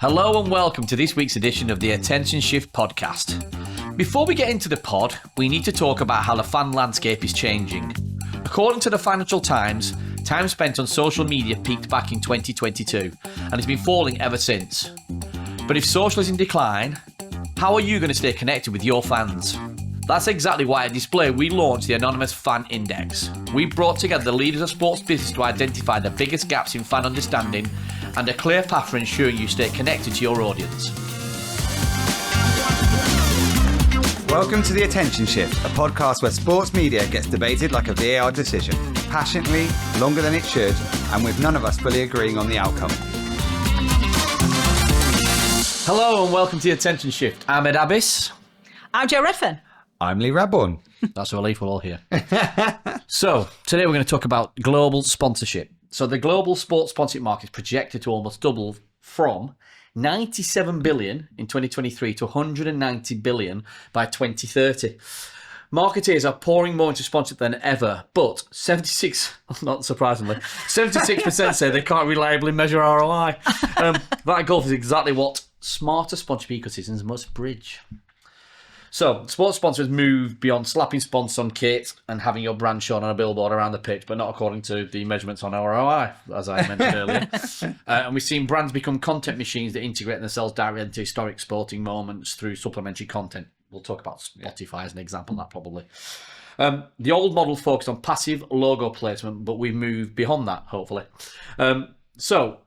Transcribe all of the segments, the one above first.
Hello and welcome to this week's edition of the Attention Shift podcast. Before we get into the pod, we need to talk about how the fan landscape is changing. According to the Financial Times, time spent on social media peaked back in 2022 and has been falling ever since. But if social is in decline, how are you going to stay connected with your fans? That's exactly why at Display we launched the Anonymous Fan Index. We brought together the leaders of sports business to identify the biggest gaps in fan understanding and a clear path for ensuring you stay connected to your audience. Welcome to The Attention Shift, a podcast where sports media gets debated like a VAR decision, passionately, longer than it should, and with none of us fully agreeing on the outcome. Hello and welcome to The Attention Shift. I'm Ed Abbas. I'm Jo Redfern. I'm Lee Radbourne. That's a relief, we're all here. So, today we're going to talk about global sponsorship. So, the global sports sponsorship market is projected to almost double from 97 billion in 2023 to 190 billion by 2030. Marketeers are pouring more into sponsorship than ever, but not surprisingly, 76% say they can't reliably measure ROI. That gulf is exactly what smarter sponsorship ecosystems must bridge. So, sports sponsors move beyond slapping sponsors on kit and having your brand shown on a billboard around the pitch, but not according to the measurements on ROI, as I mentioned earlier. And we've seen brands become content machines that integrate themselves directly into historic sporting moments through supplementary content. We'll talk about Spotify as an example of that probably. The old model focused on passive logo placement, but we've moved beyond that, hopefully. So,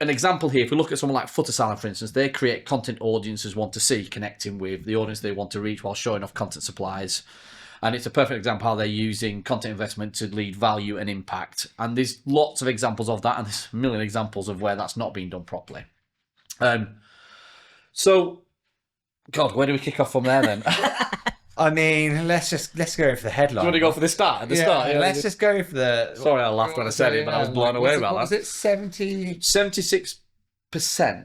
an example here, if we look at someone like Footersalon, for instance, they create content audiences want to see, connecting with the audience they want to reach while showing off content supplies. And it's a perfect example how they're using content investment to lead value and impact. And there's lots of examples of that, and there's a million examples of where that's not being done properly. So, God, where do we kick off from there then? I mean, let's go for the headline. Do you want to go for the start? At the start? Yeah, let's just go for the... Sorry, I laughed when I said it, but I was blown away by that. What was it, 70? 76%,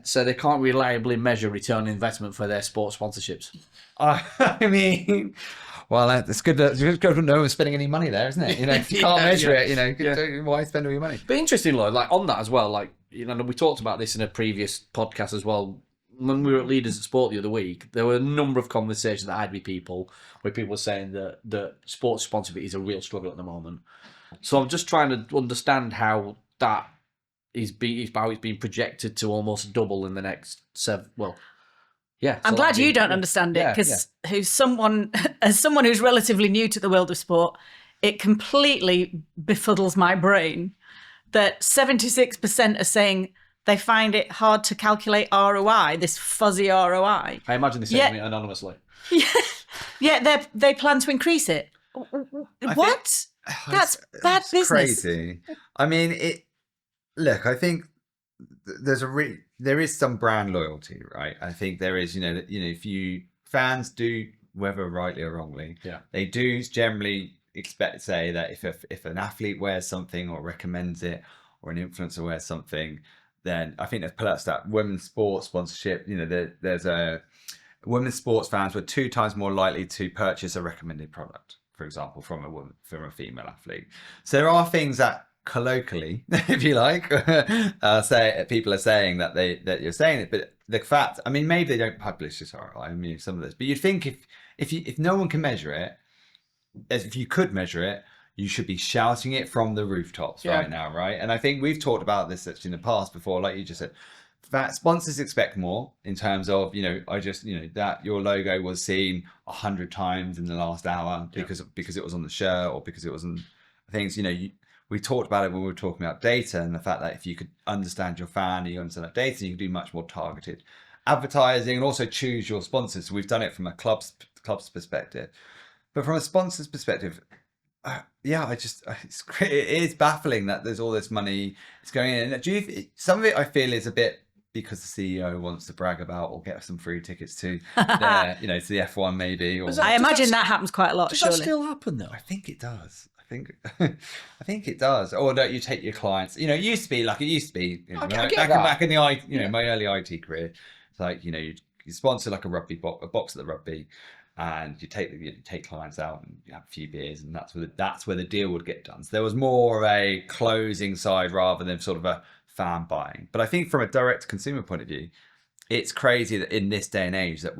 so they can't reliably measure return on investment for their sports sponsorships. I mean... Well, it's good to know we're spending any money there, isn't it? You know, if you can't measure it, why spend all your money? But interesting, Lloyd, like on that as well, like, you know, we talked about this in a previous podcast as well. When we were at Leaders at Sport the other week, there were a number of conversations that I had with people where people were saying that sports sponsorship is a real struggle at the moment. So I'm just trying to understand how that how it's being projected to almost double in the next I'm glad you don't understand it, because as someone who's relatively new to the world of sport, it completely befuddles my brain that 76% are saying they find it hard to calculate ROI, this fuzzy ROI. I imagine they saying it anonymously. Yeah, they plan to increase it. What? That's bad business. Crazy. I mean, I think there is some brand loyalty, right? I think there is, if fans do, whether rightly or wrongly, they do generally say that if an athlete wears something or recommends it, or an influencer wears something, then I think there's plus that women's sports sponsorship. There's women's sports fans were 2 times more likely to purchase a recommended product, for example, from a female athlete. So there are things that colloquially, if you like, say people are saying that you're saying it, but the fact, I mean, maybe they don't publish this ROI. I mean, some of this, but you'd think if no one can measure it, as if you could measure it, you should be shouting it from the rooftops right now, right? And I think we've talked about this actually in the past before, like you just said, that sponsors expect more in terms of, that your logo was seen 100 times in the last hour because it was on the shirt or because it was on things, we talked about it when we were talking about data and the fact that if you could understand your fan, you understand that data, you can do much more targeted advertising and also choose your sponsors. So we've done it from a club's perspective. But from a sponsor's perspective, it is baffling that there's all this money it's going in. Some of it I feel is a bit because the CEO wants to brag about or get some free tickets to to the F1 maybe. Or I imagine that happens quite a lot. Does surely that still happen though? I think it does. I think it does. Or that you take your clients. It used to be back in the my early IT career. It's like you sponsor like a box at the rugby. And you take clients out and you have a few beers, and that's where the deal would get done. So there was more of a closing side rather than sort of a fan buying. But I think from a direct consumer point of view, it's crazy that in this day and age that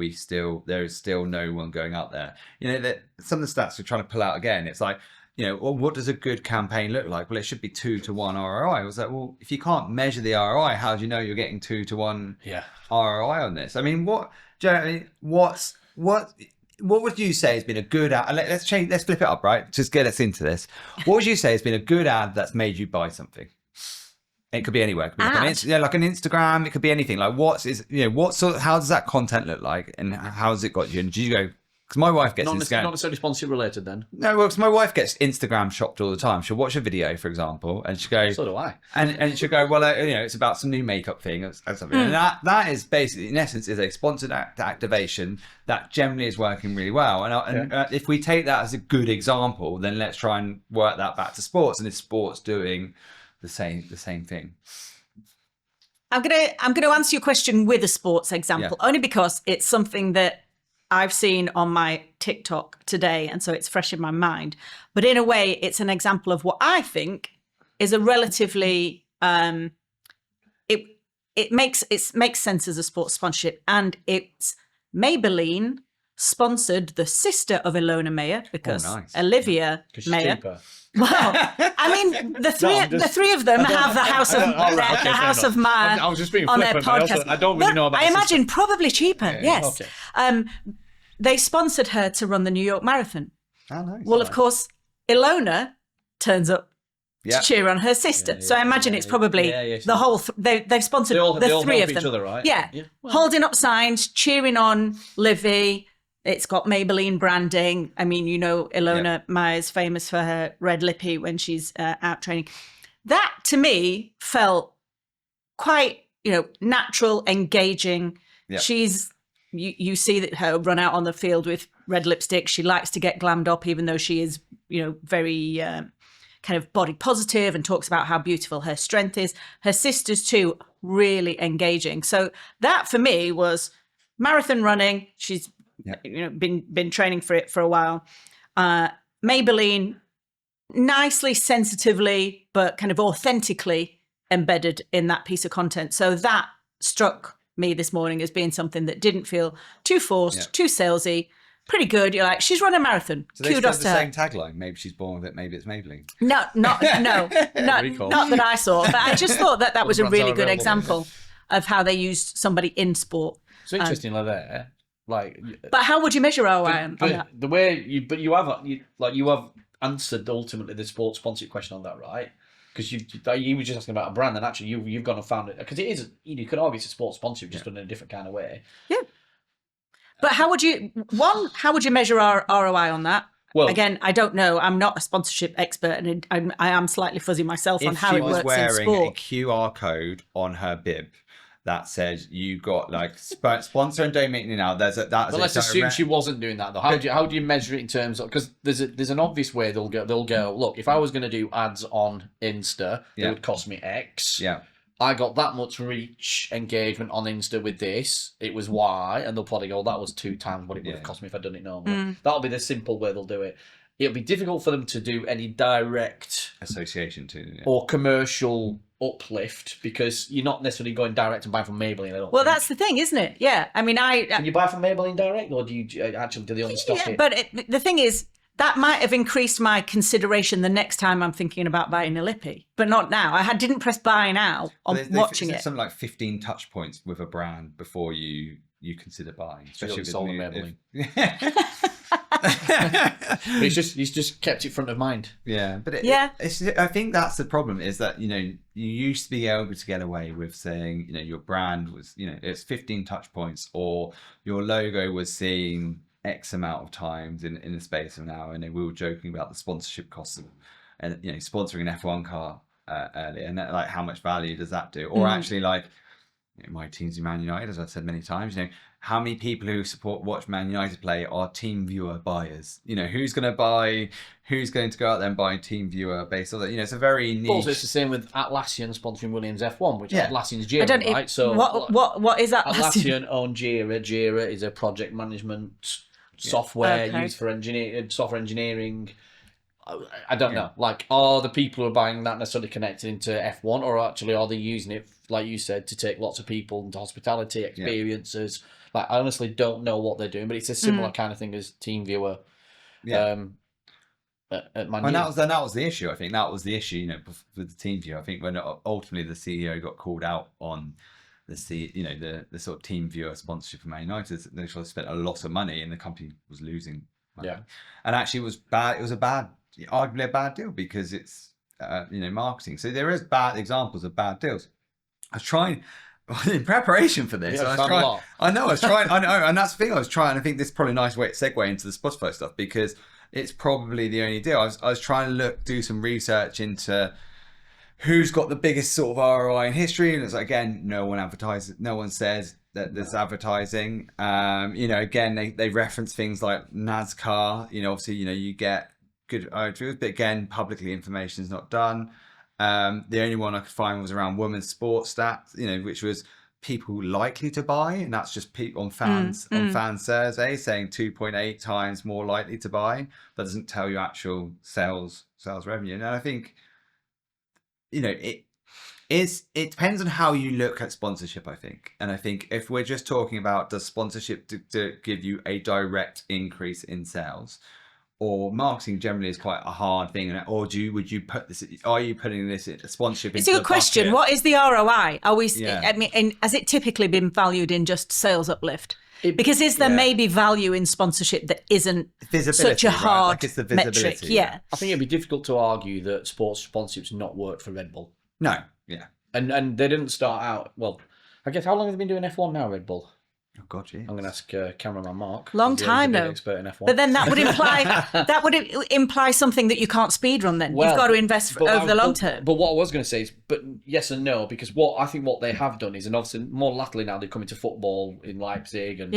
there is still no one going out there. You know, that some of the stats we're trying to pull out again, it's like, you know, well, what does a good campaign look like? Well, it should be 2-to-1 ROI. I was like, well, if you can't measure the ROI, how do you know you're getting 2-to-1 ROI on this? I mean, what would you say has been a good ad? Let's flip it up, right? Just get us into this. What would you say has been a good ad that's made you buy something? It could be anywhere. It could be like an Instagram. It could be anything. Like how does that content look like, and how has it got you? And do you go? Because my wife gets not necessarily sponsorship related then. No, well, because my wife gets Instagram shopped all the time. She'll watch a video, for example, and she'll go. So do I. And she'll go, well, you know, it's about some new makeup thing or something. And that is basically, in essence, is a sponsored activation that generally is working really well. And if we take that as a good example, then let's try and work that back to sports. And is sports doing the same thing? I'm gonna answer your question with a sports example, only because it's something that I've seen on my TikTok today, and so it's fresh in my mind. But in a way, it's an example of what I think is a relatively it makes sense as a sports sponsorship, and it's Maybelline sponsored the sister of Ilona Meyer, because Olivia Meyer. Well, I mean, the three of them have the House of Man I was just being on their flippant, podcast. I don't really know about. I imagine probably cheaper. Yes. Okay. They sponsored her to run the New York Marathon. Oh, nice. Well, of course, Ilona turns up to cheer on her sister. So I imagine it's probably the whole. They've sponsored the three of them. Each other, right? Yeah. Well, holding up signs, cheering on Livy. It's got Maybelline branding. I mean, you know, Ilona Meyer's famous for her red lippy when she's out training. That, to me, felt quite, natural, engaging. Yeah. She's, you see that her run out on the field with red lipstick. She likes to get glammed up, even though she is, very kind of body positive and talks about how beautiful her strength is. Her sisters, too, really engaging. So that, for me, was marathon running. She's been training for it for a while. Maybelline, nicely, sensitively, but kind of authentically embedded in that piece of content. So that struck me this morning as being something that didn't feel too forced, too salesy, pretty good. You're like, she's run a marathon. So they Kudos still to have her. the same tagline. Maybe she's born with it. Maybe it's Maybelline. Not that I saw. But I just thought that was a really good example of how they used somebody in sport. So interesting, there. But how would you measure ROI on that? The way you have answered ultimately the sports sponsorship question on that, right? Because you were just asking about a brand, and actually you've gone and found it, because it is, you could argue it's a sports sponsorship just done in a different kind of way. Yeah. But how would you measure our ROI on that? Well, again, I don't know. I'm not a sponsorship expert, and I am slightly fuzzy myself on how it works in sport. If she was wearing a QR code on her bib that says you got sponsor and donate me now. But let's assume she wasn't doing that though. How do you measure it in terms of, because there's an obvious way they'll go, look, if I was going to do ads on Insta, it would cost me X. Yeah. I got that much reach engagement on Insta with this, it was Y, and they'll probably go, that was 2 times what it would have cost me if I'd done it normally. That'll be the simple way they'll do it. It'll be difficult for them to do any direct association to or commercial uplift, because you're not necessarily going direct and buying from Maybelline. That's the thing, isn't it? Yeah, I mean, can you buy from Maybelline direct, or do you actually do they only stock it? But the thing is, that might have increased my consideration the next time I'm thinking about buying a lippy, but not now. I didn't press buy now on watching it. Something like 15 touch points with a brand before you consider buying, especially with Maybelline. He's just kept it front of mind. Yeah, but I think that's the problem, is that you used to be able to get away with saying your brand was it's 15 touch points, or your logo was seen X amount of times in the space of an hour, and we were joking about the sponsorship costs of, and sponsoring an F1 car earlier, and that, how much value does that do? Or actually my team's Man United, as I've said many times, how many people who watch Man United play are team viewer buyers? Who's going to go out there and buy team viewer based on that? It's a very niche. Also, it's the same with Atlassian sponsoring Williams F1, which Atlassian's Jira, right? So what is Atlassian? Atlassian own Jira. Jira is a project management software used for software engineering. I don't know. Like, are the people who are buying that necessarily connected into F1, or actually are they using it, like you said, to take lots of people into hospitality experiences? Like, I honestly don't know what they're doing, but it's a similar kind of thing as TeamViewer. At Man U. And that was the issue. I think that was the issue, you know, with the TeamViewer. I think when ultimately the CEO got called out on the sort of TeamViewer sponsorship for Man United, they sort of spent a lot of money and the company was losing money. Yeah. And actually it was bad. It was arguably a bad deal because it's marketing. So there is bad examples of bad deals. I was trying in preparation for this. I know, and that's the thing. I think this is probably a nice way to segue into the Spotify stuff because it's probably the only deal. I was trying to do some research into who's got the biggest sort of ROI in history, and it's like, again, no one says that there's advertising. Again, they reference things like NASCAR. Obviously, you get good truth, but again, publicly information is not done. The only one I could find was around women's sports stats, which was people likely to buy, and that's just people on fan survey saying 2.8 times more likely to buy. That doesn't tell you actual sales revenue. And I think it depends on how you look at sponsorship, I think. And I think if we're just talking about does sponsorship to give you a direct increase in sales, or marketing generally is quite a hard thing, or are you putting this sponsorship? It's a good question. What is the ROI? Are we? Yeah. I mean, has it typically been valued in just sales uplift? Because is there maybe value in sponsorship that isn't such a hard metric? Yeah, I think it'd be difficult to argue that sports sponsorship's not worked for Red Bull. No, yeah, and they didn't start out well. I guess how long have they been doing F1 now, Red Bull? Oh God, yeah. I'm going to ask cameraman Mark. Long time though. Expert in F1. But then that would imply something that you can't speedrun. Then you've got to invest over the long term. But what I was going to say is, but yes and no, because what they have done is, and obviously more latterly now they're coming to football in Leipzig and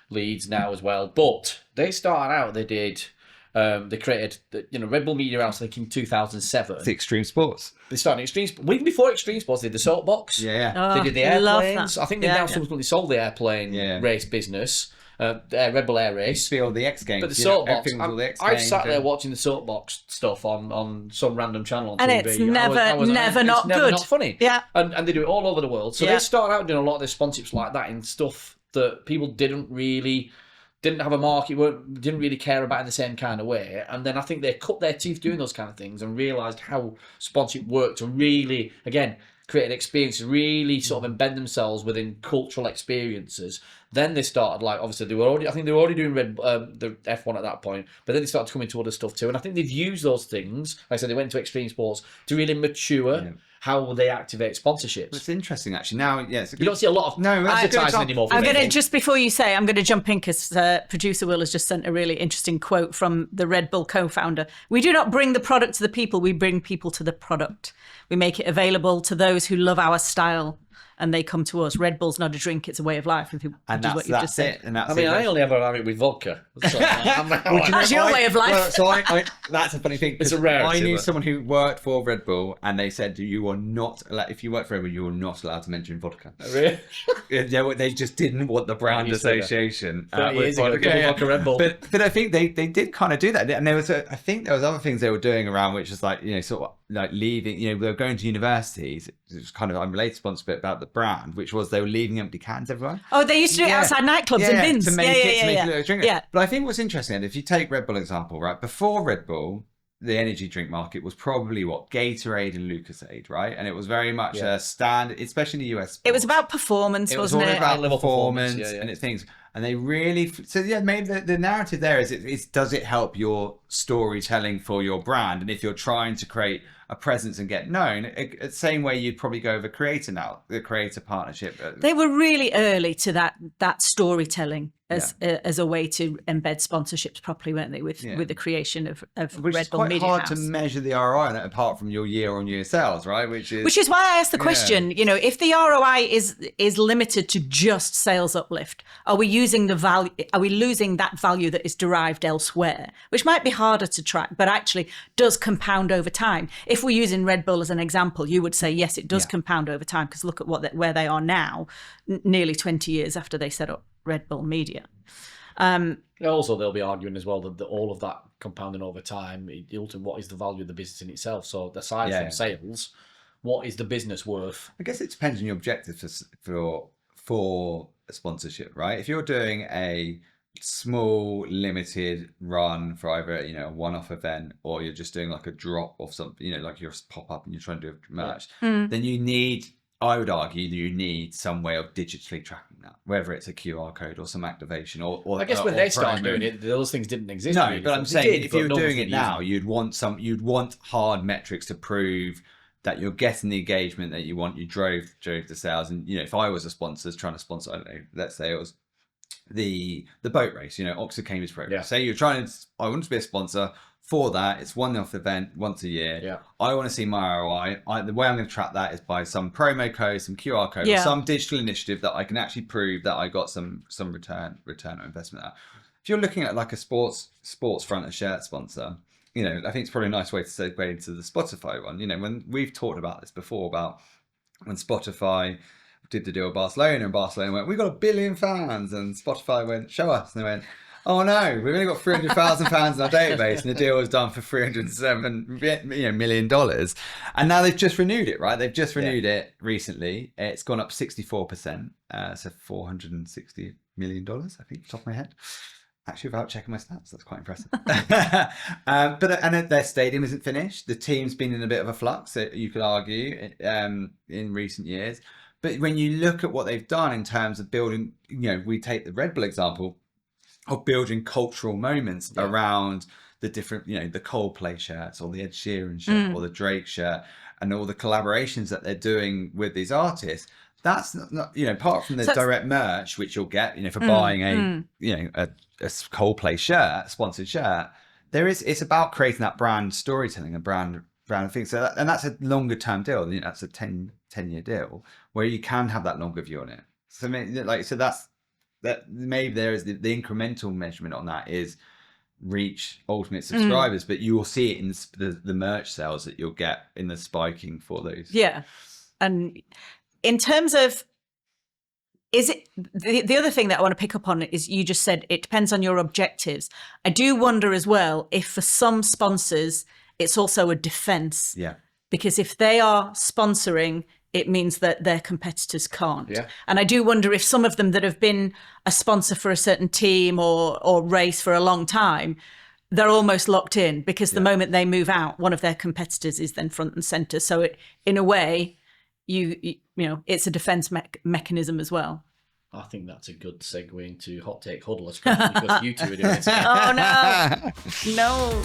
Leeds now as well. But they started out, they created Red Bull Media House, I think, in 2007. It's Extreme Sports. They started Extreme Sports. Even before Extreme Sports, they did the Soapbox. Yeah. They did the airplanes. I think they now subsequently sold the airplane race business, Red Bull Air Race. All the X Games. But the Soapbox, I've sat there watching the Soapbox stuff on some random channel on and TV. It's never not funny. Yeah. And they do it all over the world. So they started out doing a lot of their sponsorships like that in stuff that people didn't have a market, didn't really care about in the same kind of way. And then I think they cut their teeth doing those kind of things and realised how sponsorship worked and really, again, created experiences, really sort of embed themselves within cultural experiences. Then they started, obviously they were already doing the F1 at that point, but then they started coming to other stuff too. And I think they've used those things, like I said, they went to Extreme Sports to really mature how they activate sponsorships. It's interesting, actually. Now, you don't see a lot of advertising anymore. Just before you say, I'm going to jump in because producer Will has just sent a really interesting quote from the Red Bull co-founder. "We do not bring the product to the people, we bring people to the product. We make it available to those who love our style, and they come to us. Red Bull's not a drink, it's a way of life," which is what you've just said. I only ever have it with vodka. So, that's your way of life. That's a funny thing. It's a rarity. I knew someone who worked for Red Bull, and they said you are not allowed, if you work for Red Bull, you are not allowed to mention vodka. Really? They just didn't want the brand association. 30 years ago, vodka Red Bull. But I think they did kind of do that, and I think there was other things they were doing around, which is sort of like leaving. They were going to universities. It was kind of unrelated sponsor bit about the brand, which was they were leaving empty cans everywhere. Oh, they used to do it outside nightclubs and bins to make it a little drink. Yeah. But I think what's interesting, if you take Red Bull example, right, before Red Bull, the energy drink market was probably Gatorade and Lucasade, right? And it was very much a standard, especially in the US. It was about performance, wasn't it? It was all about performance and things. And they really, maybe the narrative there is does it help your storytelling for your brand? And if you're trying to create a presence and get known, the same way you'd probably go over creator now, the creator partnership. They were really early to that storytelling as a way to embed sponsorships properly, weren't they? With the creation of Red Bull Media House. Which is quite hard to measure the ROI on it, apart from your year-on-year sales, right? Which is why I asked the question. If the ROI is limited to just sales uplift, are we using the value? Are we losing that value that is derived elsewhere, which might be harder to track, but actually does compound over time? If we're using Red Bull as an example, you would say yes, it does compound over time, because look at where they are now, nearly 20 years after they set up Red Bull Media. Also, they'll be arguing as well that all of that compounding over time, ultimately, what is the value of the business in itself? So aside from sales, what is the business worth? I guess it depends on your objectives for a sponsorship, right? If you're doing a small limited run for either a one-off event, or you're just doing like a drop of something, like you're pop up and you're trying to do a merch, then I would argue that you need some way of digitally tracking that, whether it's a QR code or some activation or I guess when they started doing it, those things didn't exist. No, really. but I'm saying if you're doing it now, you'd want hard metrics to prove that you're getting the engagement that you want. You drove the sales, and if I was a sponsor trying to sponsor, I don't know, let's say it was the boat race, Oxford Cambridge Pro. Yeah. Say I want to be a sponsor for that. It's one-off event once a year. Yeah. I want to see my ROI. The way I'm going to track that is by some promo code, some QR code, or some digital initiative that I can actually prove that I got some return on investment out. If you're looking at like a sports front and shirt sponsor, I think it's probably a nice way to segue into the Spotify one. When we've talked about this before, about when Spotify did the deal with Barcelona, and Barcelona went, "We got 1 billion fans," and Spotify went, "Show us," and they went, "Oh no, we've only got 300,000 fans in our database," and the deal was done for $307 million. And now they've just renewed it, right? They've just renewed it recently. It's gone up 64%, so $460 million, I think, top of my head. Actually, without checking my stats, that's quite impressive. But their stadium isn't finished. The team's been in a bit of a flux, you could argue, in recent years. But when you look at what they've done in terms of building, we take the Red Bull example of building cultural moments around the different, the Coldplay shirts or the Ed Sheeran shirt or the Drake shirt, and all the collaborations that they're doing with these artists. That's not apart from the direct merch, which you'll get, for buying a Coldplay shirt, sponsored shirt. It's about creating that brand storytelling, a brand thing. So that's a longer term deal. That's a 10-year deal where you can have that longer view on it. So that maybe there is the incremental measurement on that is reach, ultimate subscribers, but you will see it in the merch sales that you'll get in the spiking for those. Yeah. And in terms of, is it the other thing that I want to pick up on is you just said it depends on your objectives. I do wonder as well if for some sponsors it's also a defense. Yeah. Because if they are sponsoring, it means that their competitors can't. Yeah. And I do wonder if some of them that have been a sponsor for a certain team or race for a long time, they're almost locked in because the moment they move out, one of their competitors is then front and center. So in a way, it's a defense mechanism as well. I think that's a good segue into Hot Take Huddle, especially because you two are doing it together. Oh, no.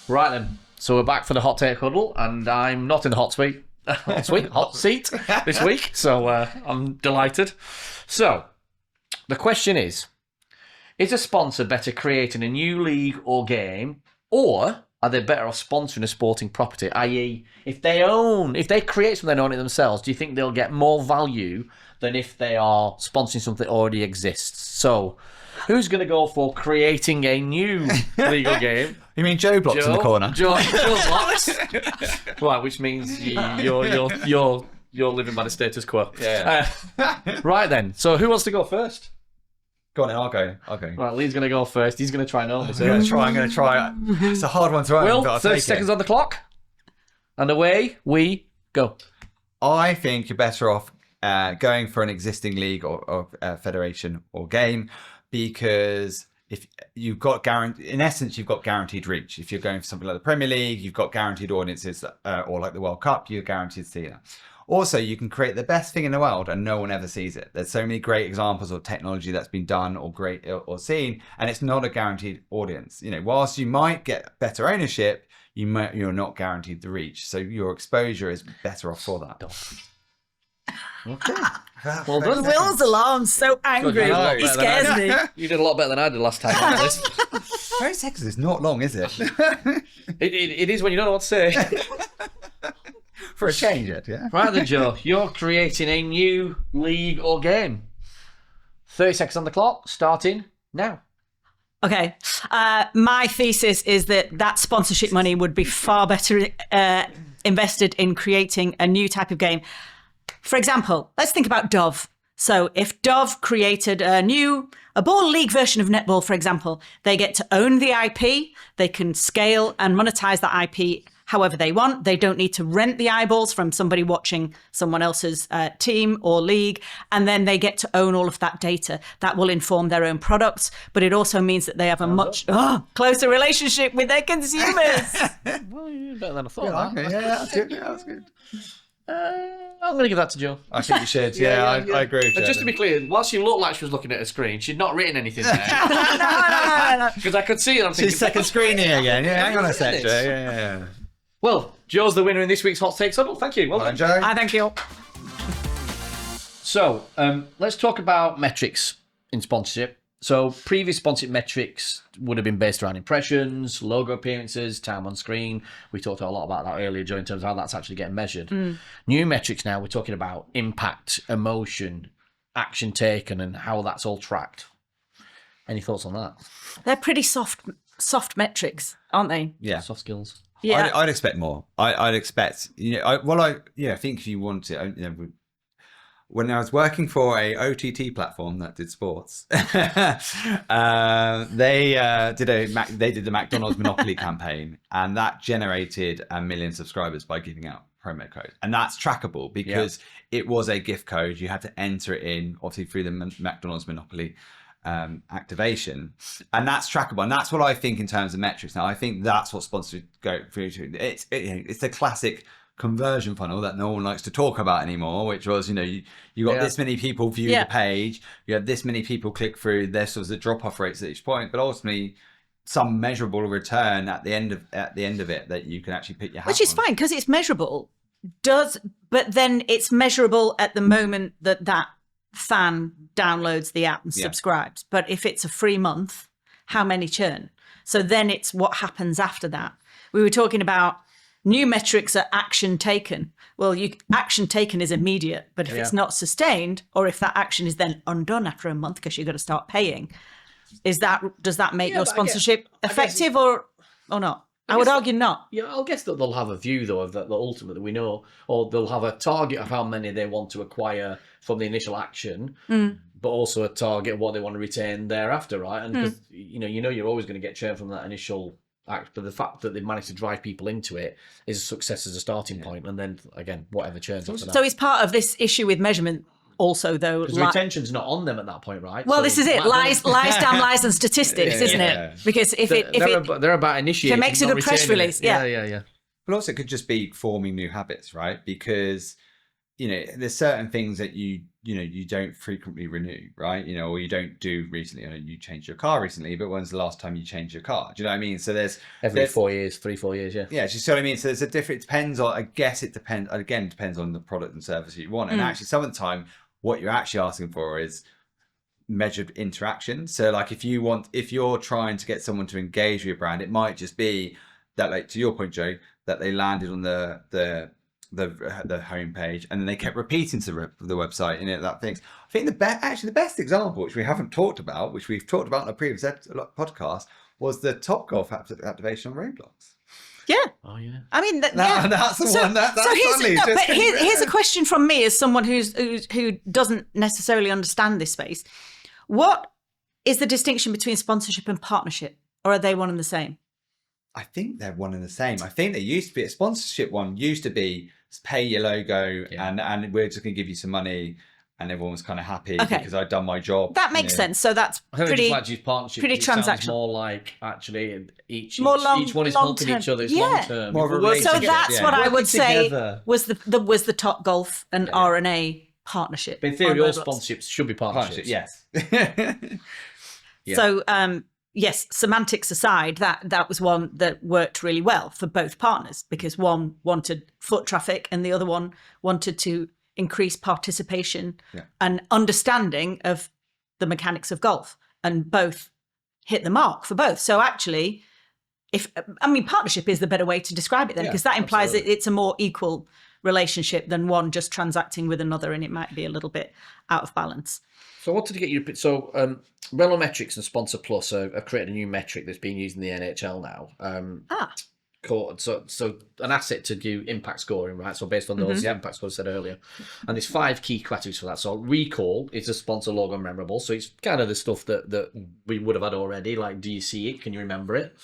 Right then. So we're back for the Hot Take Huddle, and I'm not in the hot seat this week, so I'm delighted. So the question is a sponsor better creating a new league or game, or are they better off sponsoring a sporting property? I.e., if they create something and own it themselves, do you think they'll get more value than if they are sponsoring something that already exists? So who's going to go for creating a new legal game? You mean Joe Blocks in the corner? Joe Blocks. Right, which means you're living by the status quo. Yeah. Right then. So who wants to go first? Go on, I'll go. Right, Lee's going to go first. He's going to try and own this. I'm going to try. It's a hard one to own. Will, but I'll 30 take seconds it. on the clock. And away we go. I think you're better off going for an existing league or federation or game, because if you've got in essence, you've got guaranteed reach. If you're going for something like the Premier League, you've got guaranteed audiences, or like the World Cup, you're guaranteed to see that. Also, you can create the best thing in the world and no one ever sees it. There's so many great examples of technology that's been done or seen, and it's not a guaranteed audience. Whilst you might get better ownership, you're not guaranteed the reach. So your exposure is better off for that. Okay. Well done. Will's alarm's so angry. He scares me. You did a lot better than I did last time on this. 30 seconds is not long, is it? It is when you don't know what to say. For a change, yeah. Right then, Joe, you're creating a new league or game. 30 seconds on the clock, starting now. Okay. My thesis is that sponsorship money would be far better invested in creating a new type of game. For example, let's think about Dove. So if Dove created a ball league version of netball, for example, they get to own the IP. They can scale and monetize that IP however they want. They don't need to rent the eyeballs from somebody watching someone else's team or league. And then they get to own all of that data. That will inform their own products. But it also means that they have a much closer relationship with their consumers. Well, you're better than I thought. Okay, yeah, that's good. Yeah, that's good. I'm going to give that to Jo. I think you should. I agree with you. Just to be clear, while she looked like she was looking at a screen, she'd not written anything there. No. Because I could see it. I'm thinking, She's second screening again. Yeah, hang on a sec, Jo. Yeah. Well, Jo's the winner in this week's Hot Take Huddle. Thank you. Well done, Jo. Thank you. So, let's talk about metrics in sponsorship. So, previous sponsorship metrics would have been based around impressions, logo appearances, time on screen. We talked a lot about that earlier, Jo, in terms of how that's actually getting measured. New metrics now, we're talking about impact, emotion, action taken, and how that's all tracked. Any thoughts on that? They're pretty soft metrics, aren't they? Yeah. Soft skills. Yeah. I'd expect more. I'd expect, I think if you want it, when I was working for a OTT platform that did sports, they did the McDonald's Monopoly campaign, and that generated 1 million subscribers by giving out promo code, and that's trackable because it was a gift code. You had to enter it in, obviously through the McDonald's Monopoly activation, and that's trackable, and that's what I think in terms of metrics. Now I think that's what sponsors go through to. It's the classic conversion funnel that no one likes to talk about anymore, which was, you got this many people view the page, you have this many people click through, there's sort of the drop-off rates at each point, but ultimately some measurable return at the end of it that you can actually put your hat Which is fine because it's measurable. But then it's measurable at the moment that fan downloads the app and subscribes. But if it's a free month, how many churn? So then it's what happens after that. We were talking about new metrics are action taken. Well, action taken is immediate, but if it's not sustained, or if that action is then undone after a month because you've got to start paying, does that make your sponsorship effective or not? I would argue not. Yeah, I guess that they'll have a view though of that ultimately we know, or they'll have a target of how many they want to acquire from the initial action, but also a target of what they want to retain thereafter, right? And because you're always going to get churn from that initial act, but the fact that they managed to drive people into it is a success as a starting point, and then again whatever churns after that. So it's part of this issue with measurement also, though, because retention's not on them at that point, right? Well, this is it. Lies, damn lies, and statistics, isn't it? Because they're about initiating, if it makes a good press release, yeah. But also, it could just be forming new habits, right? Because there's certain things that you don't frequently renew, right? Or you don't do recently. You changed your car recently, but when's the last time you changed your car? Do you know what I mean? So there's every 4 years, 3-4 years, yeah. Yeah, do you see what I mean? So there's a different. It depends on. I guess it depends. Again, it depends on the product and service you want. And actually, some of the time, what you're actually asking for is measured interaction. So like if you're trying to get someone to engage with your brand, it might just be that, like to your point, Jo, that they landed on the homepage and then they kept repeating to the website and that things. I think the best example, which we haven't talked about, which we've talked about in a previous podcast, was the Topgolf activation on Roblox. Yeah. Oh yeah. I mean, that's the one. That's here's a question from me as someone who doesn't necessarily understand this space. What is the distinction between sponsorship and partnership, or are they one and the same? I think they're one and the same. I think there used to be a sponsorship one used to be pay your logo and we're just going to give you some money. And everyone was kind of happy because I'd done my job. That makes sense. So that's pretty transactional. More like actually each one is helping each other. It's long term. So that's what I would say was the Topgolf and RNA partnership. But in theory, all sponsorships should be partnerships. Yes. So yes, semantics aside, that was one that worked really well for both partners because one wanted foot traffic and the other one wanted to increase participation and understanding of the mechanics of golf, and both hit the mark for both. So actually, partnership is the better way to describe it then, because that implies that it's a more equal relationship than one just transacting with another, and it might be a little bit out of balance. So I wanted to get you. So Relometrics and Sponsor Plus have created a new metric that's being used in the NHL now. so an asset to do impact scoring, right? So based on those impact scores I said earlier, and there's 5 key categories for that. So recall is a sponsor logo memorable. So it's kind of the stuff that we would have had already. Like, do you see it? Can you remember it?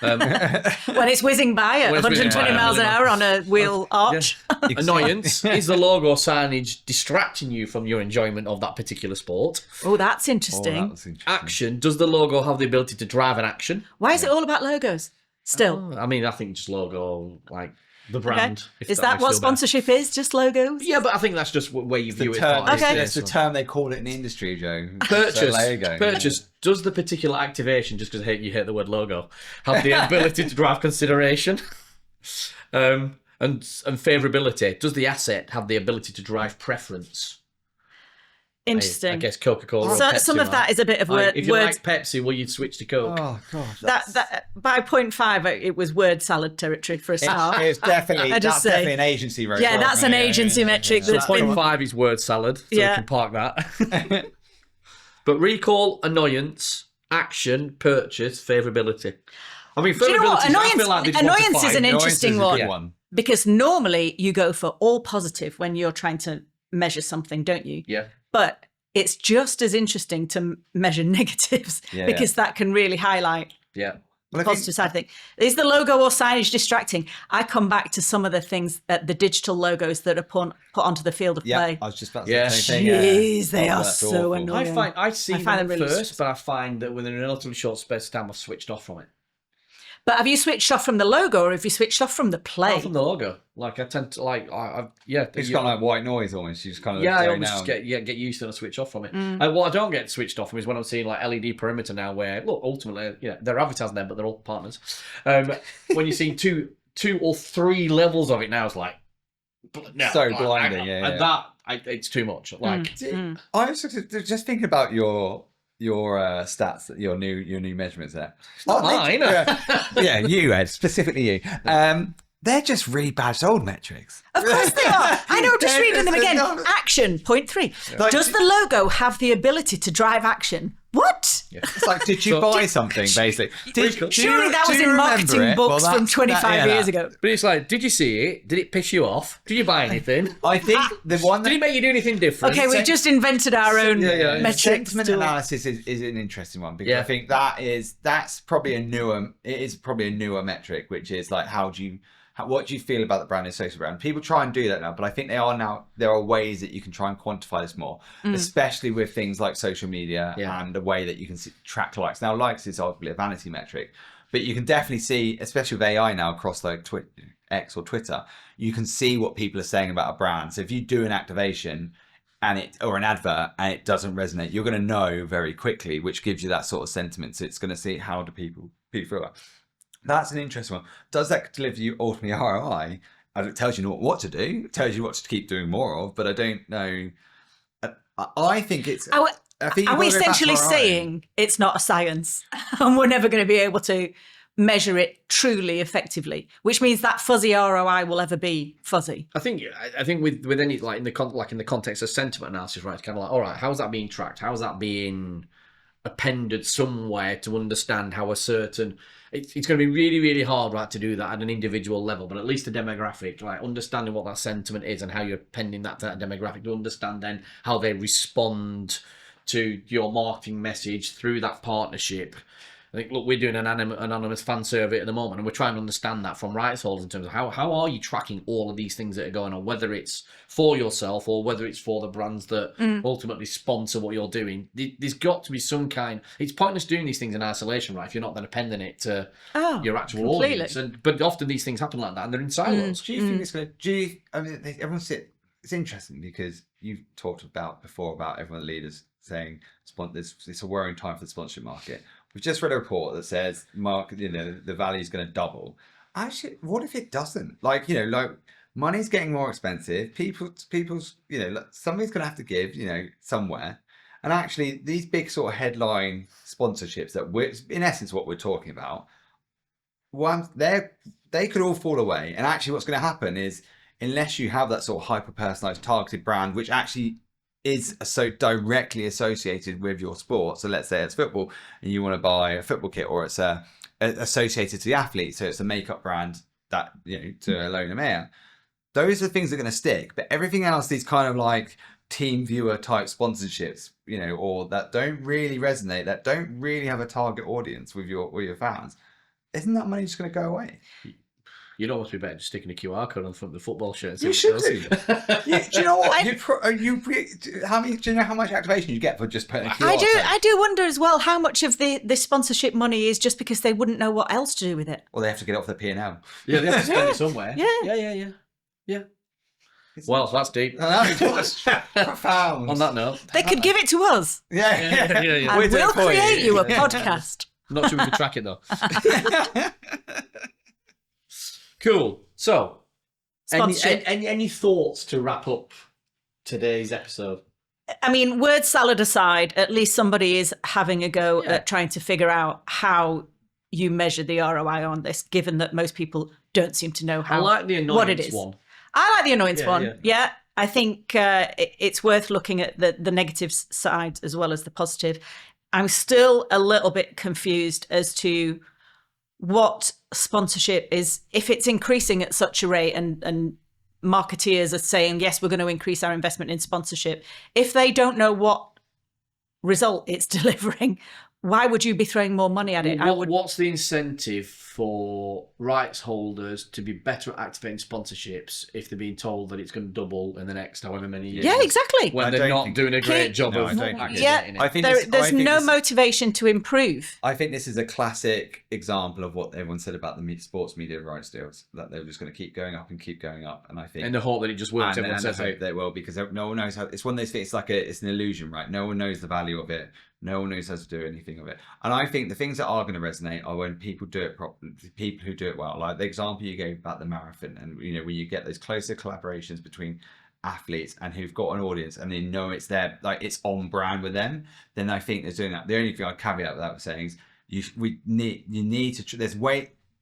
When it's whizzing by at 120 miles an hour on a wheel arch. Yeah. Annoyance is the logo signage distracting you from your enjoyment of that particular sport. Oh, that's interesting. Action, does the logo have the ability to drive an action? Why is it all about logos still? I mean, I think just logo, like the brand. Okay. Is that what sponsorship is? Just logos? Yeah, but I think that's just where you view it. Okay. That's the term they call it in the industry, Joe. Purchase. Does the particular activation, just because you hate the word logo, have the ability to drive consideration? And favourability. Does the asset have the ability to drive preference? Interesting. I guess Coca-Cola. So or Pepsi, some of that is a bit of word. If you like Pepsi, will you switch to Coke? Oh god, that by 0.5, it was word salad territory for a start. It's definitely definitely an agency. Yeah, that's an agency metric. So That's been 0.5 is word salad. So we can park that. But recall, annoyance, action, purchase, favourability. I mean, do you know what? Annoyance is an interesting one. Because normally you go for all positive when you're trying to measure something, don't you? Yeah. But it's just as interesting to measure negatives because that can really highlight the positive side of things. Is the logo or signage distracting? I come back to some of the things, the digital logos that are put onto the field of play. I was just about to say the same thing. Jeez, they are so awful. annoying. I see them really first, but I find that within a relatively short space of time, I've switched off from it. But have you switched off from the logo or have you switched off from the play? Not from the logo. Like, I tend to, like, it's kind of like white noise almost. You just kind of I almost just get used to it and switch off from it. And what I don't get switched off from is when I'm seeing, like, LED perimeter now where, look, ultimately, they're advertising them, but they're all partners. When you're seeing two or three levels of it now, it's like, no, so blinding, it's too much. Like, I was just thinking about your stats, your new measurements there. Mine. Yeah, you, Ed, specifically you. They're just really bad old metrics. Of course they are. I know, just reading them again. Action, 0.3. Like, does the logo have the ability to drive action? What? Yeah. It's like, did you buy something, basically? Surely that was in marketing books from 25 years ago. But it's like, did you see it? Did it piss you off? Did you buy anything? I think the one that... Did it make you do anything different? Okay, we've just invented our own metrics. Sentiment analysis is an interesting one because I think that's probably a newer metric, which is like, what do you feel about the brand and social brand? People try and do that now, but I think there are ways that you can try and quantify this more, especially with things like social media and the way that you can track likes. Now, likes is obviously a vanity metric, but you can definitely see, especially with AI now across like X or Twitter, you can see what people are saying about a brand. So if you do an activation or an advert and it doesn't resonate, you're going to know very quickly, which gives you that sort of sentiment. So it's going to see how do people feel about it. That's an interesting one. Does that deliver you ultimately ROI? It tells you what to do. It tells you what to keep doing more of, but I don't know. I think it's... Are we essentially saying it's not a science and we're never going to be able to measure it truly effectively, which means that fuzzy ROI will ever be fuzzy? I think with any, like in the context of sentiment analysis, right, it's kind of like, all right, how's that being tracked? How's that being appended somewhere to understand how a certain... It's going to be really, really hard, right, to do that at an individual level, but at least a demographic, like understanding what that sentiment is and how you're appending that to that demographic to understand then how they respond to your marketing message through that partnership. I think, look, we're doing an anonymous fan survey at the moment, and we're trying to understand that from rights holders in terms of how are you tracking all of these things that are going on, whether it's for yourself or whether it's for the brands that ultimately sponsor what you're doing. There's got to be some kind... It's pointless doing these things in isolation, right, if you're not then appending it to your actual audience. But often these things happen like that, and they're in silos. Do you think it's going to... I mean, it's interesting because you've talked before about everyone, the leaders, saying it's a worrying time for the sponsorship market. We've just read a report that says the value is going to double. Actually, what if it doesn't? Like money's getting more expensive. People's somebody's going to have to give somewhere. And actually, these big sort of headline sponsorships that we're in essence what we're talking about, they could all fall away. And actually, what's going to happen is unless you have that sort of hyper personalized targeted brand, which actually is so directly associated with your sport. So let's say it's football and you want to buy a football kit, or it's a associated to the athlete. So it's a makeup brand that, to Ilona Mayer. Those are things that are going to stick. But everything else, these kind of like team viewer type sponsorships, or that don't really resonate, that don't really have a target audience with your fans, isn't that money just going to go away? You'd almost be better just sticking a QR code on the front of the football shirt. You should do. Do you know what? Do you know how much activation you get for just putting a QR code? I do wonder as well how much of the sponsorship money is just because they wouldn't know what else to do with it. Or they have to get it off their P&L. Yeah, they have to spend it somewhere. Yeah. Well, that's deep. Profound. On that note, they could give it to us. Yeah. And we'll create you a podcast. I'm not sure we can track it though. Cool. So, any thoughts to wrap up today's episode? I mean, word salad aside, at least somebody is having a go at trying to figure out how you measure the ROI on this, given that most people don't seem to know how. I like the annoyance what it is. one. I like the annoyance one. Yeah. I think it's worth looking at the negative side as well as the positive. I'm still a little bit confused as to what sponsorship is, if it's increasing at such a rate and marketeers are saying, yes, we're going to increase our investment in sponsorship. If they don't know what result it's delivering, why would you be throwing more money at it? What's the incentive for rights holders to be better at activating sponsorships if they're being told that it's going to double in the next however many years? Yeah, exactly. When they're not doing a great job of activating it. I think there's no motivation to improve. I think this is a classic example of what everyone said about the sports media rights deals, that they're just going to keep going up and keep going up. And I think, in the hope that it just works. And I hope they will, because no one knows how. It's one of those things. It's an illusion, right? No one knows the value of it. No one knows how to do anything of it. And I think the things that are going to resonate are when people do it properly, people who do it well. Like the example you gave about the marathon, and when you get those closer collaborations between athletes and who've got an audience and they know it's there, like it's on brand with them, then I think they're doing that. The only thing I'd caveat without saying is you need to.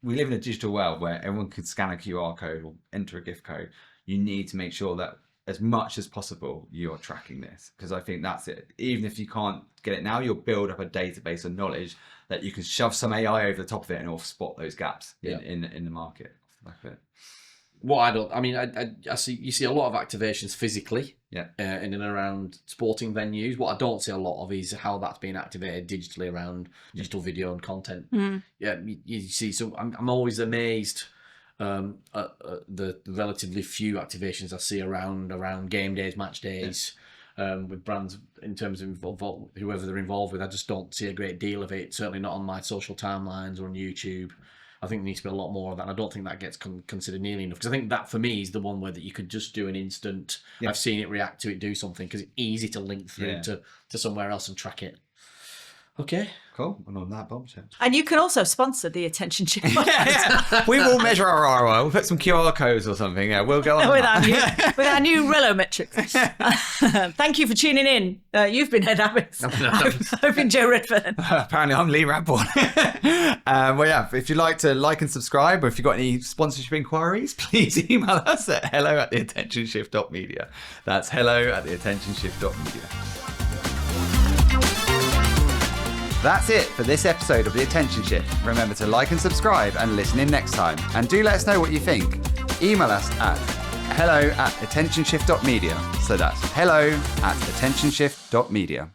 We live in a digital world where everyone can scan a QR code or enter a gift code. You need to make sure that as much as possible you're tracking this, because I think that's it. Even if you can't get it now, you'll build up a database of knowledge that you can shove some AI over the top of it and it'll spot those gaps in the market. I see you see a lot of activations physically in and around sporting venues. What I don't see a lot of is how that's being activated digitally around digital video and content. You see, so I'm always amazed at the relatively few activations I see around game days, match days, with brands in terms of whoever they're involved with. I just don't see a great deal of it, certainly not on my social timelines or on YouTube. I think there needs to be a lot more of that. And I don't think that gets considered nearly enough, because I think that for me is the one where that you could just do an instant, I've seen it, react to it, do something, because it's easy to link through to somewhere else and track it. Okay. Cool. And on that bombshell. And you can also sponsor the Attention Shift. We will measure our ROI. We'll put some QR codes or something. Yeah, we'll go on with our new Relo metrics. Thank you for tuning in. You've been Ed Abbott. I've been Joe Redfern. Apparently, I'm Lee Radbourne. If you'd like to like and subscribe, or if you've got any sponsorship inquiries, please email us at hello@theattentionshift.media. That's hello@theattentionshift.media. That's it for this episode of The Attention Shift. Remember to like and subscribe and listen in next time. And do let us know what you think. Email us at hello@attentionshift.media. So that's hello@attentionshift.media.